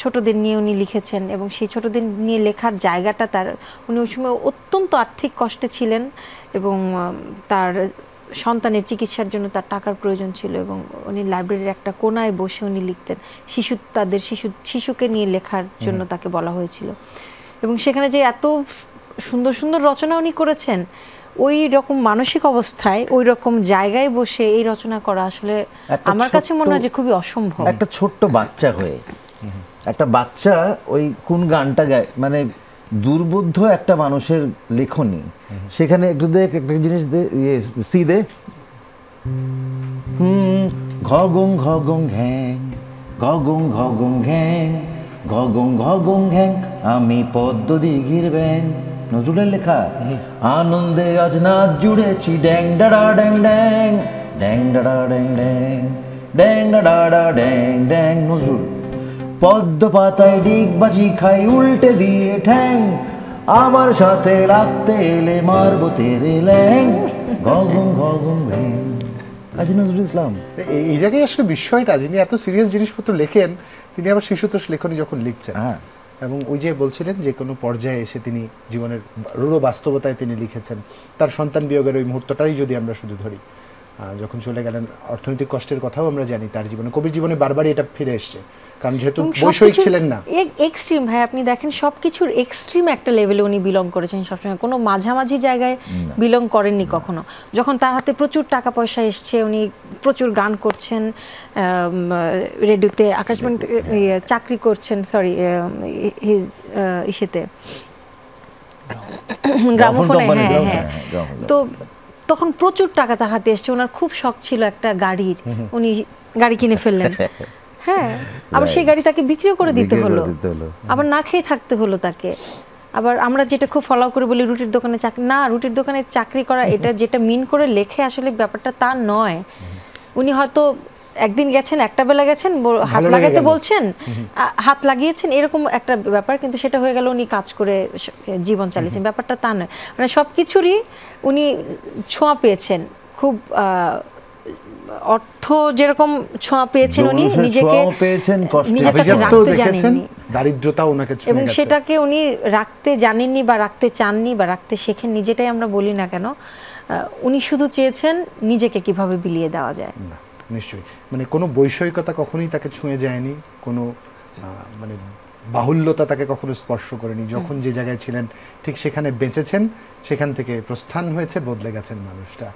ছোটদের নিয়ে উনি লিখেছেন এবং সেই ছোটদের নিয়ে লেখার জায়গাটা তার, উনি ওই সময় অত্যন্ত আর্থিক কষ্টে ছিলেন এবং তার সন্তানের চিকিৎসার জন্য তার টাকার প্রয়োজন ছিল এবং উনি লাইব্রেরির একটা কোনায় বসে উনি লিখতেন। শিশুকে নিয়ে লেখার জন্য তাকে বলা হয়েছিল এবং সেখানে যে এত সুন্দর সুন্দর রচনা উনি করেছেন, ওই রকম মানসিক অবস্থায়, ওই রকম জায়গায় বসে এই রচনা করা আসলে আমার কাছে মনে হয় যে খুবই অসম্ভব। একটা ছোট্ট বাচ্চা হয়ে, একটা বাচ্চা ওই কোন গানটা গায়, মানে দুর্বোধ্য একটা মানুষের লেখনী, সেখানে একটু দেখ, একটা জিনিস দে, সি দে, ঘগং ঘগং ঘ্যাং, ঘগং ঘগং ঘ্যাং, ঘগং ঘগং ঘ্যাং, আমি পদ্ম দিঘির ব্যাং। নজরুলের লেখা। আনন্দে আজ নাচ জুড়েছি, ড্যাং ডাডা ড্যাং ড্যাং, ড্যাং ডাডা ড্যাং ড্যাং, ড্যাং ডাডা ড্যাং ড্যাং। নজরুল। পদ্ম পাতায় ডিগবাজি খাই উল্টে দিয়ে ঠ্যাং, আমার সাথে লাগতে এলে মারবো তেরে ল্যাং, ঘগং ঘগং ঘ্যাং। কাজী নজরুল ইসলাম। এই জায়গায় আসলে বিষয়টা, যিনি এত সিরিয়াস জিনিসপত্র লেখেন, তিনি আবার শিশুতোষ লেখনী যখন লিখছেন, এবং ওই যে বলছিলেন যে কোনো পর্যায়ে এসে তিনি জীবনের রূঢ় বাস্তবতায় তিনি লিখেছেন। তার সন্তান বিয়োগের ওই মুহূর্তটাই যদি আমরা শুধু ধরি, যখন চলে গেলেন, অর্থনৈতিক কষ্টের কথাও আমরা জানি তার জীবনে, কবির জীবনে বারবারই এটা ফিরে এসছে, কারণ যেহেতু বৈষয়িক ছিলেন না। এক্সট্রিম ভাই, আপনি দেখেন সবকিছুর এক্সট্রিম একটা লেভেলে উনি বিলং করেছেন সবসময়, কোনো মাঝামাঝি জায়গায় বিলং করেননি কখনো। যখন তার হাতে প্রচুর টাকা পয়সা এসছে, উনি প্রচুর গান করছেন, রেডিওতে, আকাশবাণীতে চাকরি করছেন, সরি ইসেতে, গ্রামোফোনে, হ্যাঁ। তো তখন প্রচুর টাকা তার হাতে এসছে, ওনার খুব শখ ছিল একটা গাড়ির, উনি গাড়ি কিনে ফেললেন। হ্যাঁ, আবার সেই গাড়ি তাকে বিক্রিও করে দিতে হলো, আবার না খেয়ে থাকতে হলো তাকে। আবার আমরা যেটা খুব ফলো করে বলি রুটির দোকানে চাকরি, না, রুটির দোকানে চাকরি করা এটা যেটা মিন করে লেখে আসলে ব্যাপারটা তা নয়। উনি হয়তো একদিন গেছেন, একটা বেলা গেছেন, হাত লাগাতে বলছেন, হাত লাগিয়েছেন, এরকম একটা ব্যাপার, কিন্তু সেটা হয়ে গেল উনি কাজ করে জীবন চালিয়েছেন, ব্যাপারটা তা নয়। মানে সবকিছুরই উনি ছোঁয়া পেয়েছেন, খুব অর্থ যেরকম ছোঁয়া পেয়েছেন, উনি নিজেকে দারিদ্রতা ওনাকে ছুঁয়ে গেছে এবং সেটাকে উনি রাখতে জানেননি বা রাখতে চাননি বা রাখতে শেখেন, নিজেটাই আমরা বলি না কেন, উনি শুধু চেয়েছেন নিজেকে কিভাবে বিলিয়ে দেওয়া যায়। নিশ্চয়ই, মানে কোনো বৈষয়িকতা কখনোই তাকে ছুঁয়ে যায়নি, কোনো মানে বাহুল্যতা তাকে কখনো স্পর্শ করেনি। যখন যে জায়গায় ছিলেন ঠিক সেখানে বেঁচেছেন, সেখান থেকে প্রস্থান হয়েছে, বদলে গেছেন মানুষটা।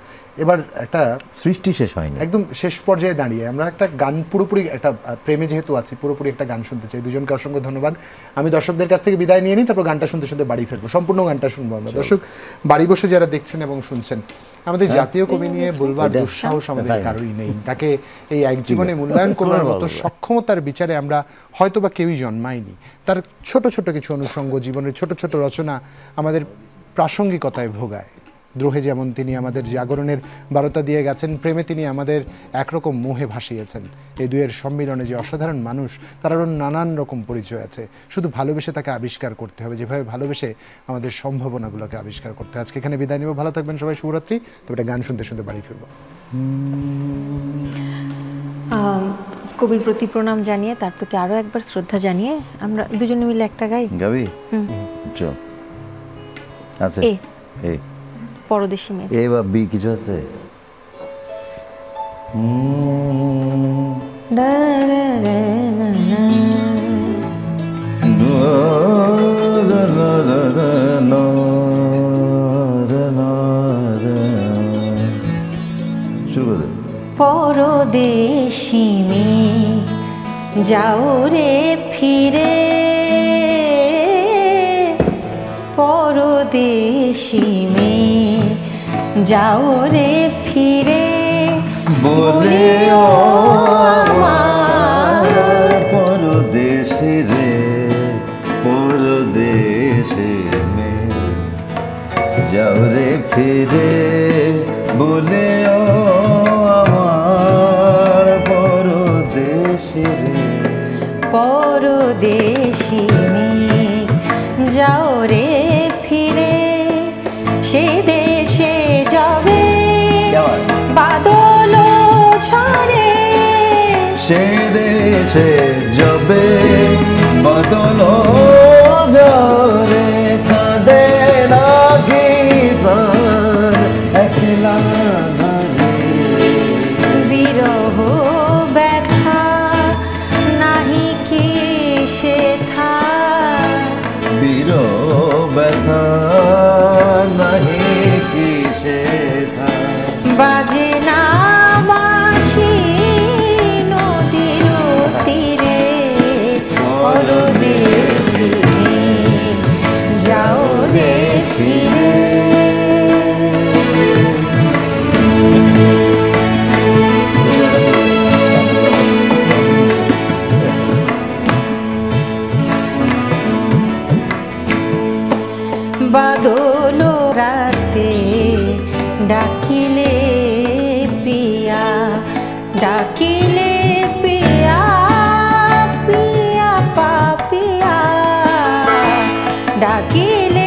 এবার একটা সৃষ্টি শেষ হয়নি, একদম শেষ পর্যায়ে দাঁড়িয়ে আমরা একটা গান, পুরোপুরি একটা প্রেমে যেহেতু আছি, পুরোপুরি একটা গান শুনতে চাই। দুজনকে অসংখ্য ধন্যবাদ। আমি দর্শকদের কাছ থেকে বিদায় নিয়ে নিই, তারপর গানটা শুনতে শুনতে বাড়ি ফিরবো। সম্পূর্ণ গানটা শুনবো আমরা। দর্শক বাড়ি বসে যারা দেখছেন এবং শুনছেন, আমাদের জাতীয় কবি নিয়ে বলবার দুঃসাহস আমাদের কারোই নেই। তাকে এই এক জীবনে মূল্যায়ন করবার মতো সক্ষমতার বিচারে আমরা হয়তো বা কেউই জন্মাইনি। তার ছোট ছোট কিছু অনুষঙ্গ, জীবনের ছোট ছোট রচনা আমাদের প্রাসঙ্গিকতায় ভোগায়। দ্রোহে যেমন তিনি আমাদের জাগরণের বার্তা দিয়ে গেছেন, প্রেমে তিনি আমাদের একরকম মোহে ভাসিয়েছেন। এই দুয়ের সম্মিলনে যে অসাধারণ মানুষ, তারও নানান রকম পরিচয় আছে। শুধু ভালোবেসে তাকে আবিষ্কার করতে হবে, যেভাবে ভালোবেসে আমাদের সম্ভাবনাগুলোকে আবিষ্কার করতে হবে। আজকে এখানে বিদায় নিব। ভালো থাকবেন সবাই, শুভরাত্রি। তবে এটা গান শুনতে শুনতে বাড়ি ফিরবো। কবির প্রতি প্রণাম জানিয়ে, তার প্রতি আরো একবার শ্রদ্ধা জানিয়ে আমরা দুজনে মিলে একটা গাই। গাবি? চল। আচ্ছা, এ পরদেশী মেয়ে। এ বা বি কিছু আছে? পরদেশী মেয়ে যাও রে ফিরে, পরদেশী মেয়ে যাও রে ফিরে, বলে ও আমার পরদেশে রে, পরদেশে মেয়ে যাও রে ফিরে, বলে ও আমার পরদেশে রে, পরদেশী মেয়ে যাও রে ফিরে, সে দেশে যাবে বাদল ঝরে, সে দেশে যাবে বাদল ঝরে, কাঁদে নাকি প্রাণ একলা ধরে, বিরহ ব্যথা নাহি কি সে থা, বিরহ ব্যথা নাহি কি সে থা, বাজে না বাঁশি নদীর তীরে, পরদেশী মেয়ে যাও রে ফিরে। বাদল রাতে ডাকিলে পিয়া, ডাকিলে পিয়া, পিয়া পাপিয়া, ডাকিলে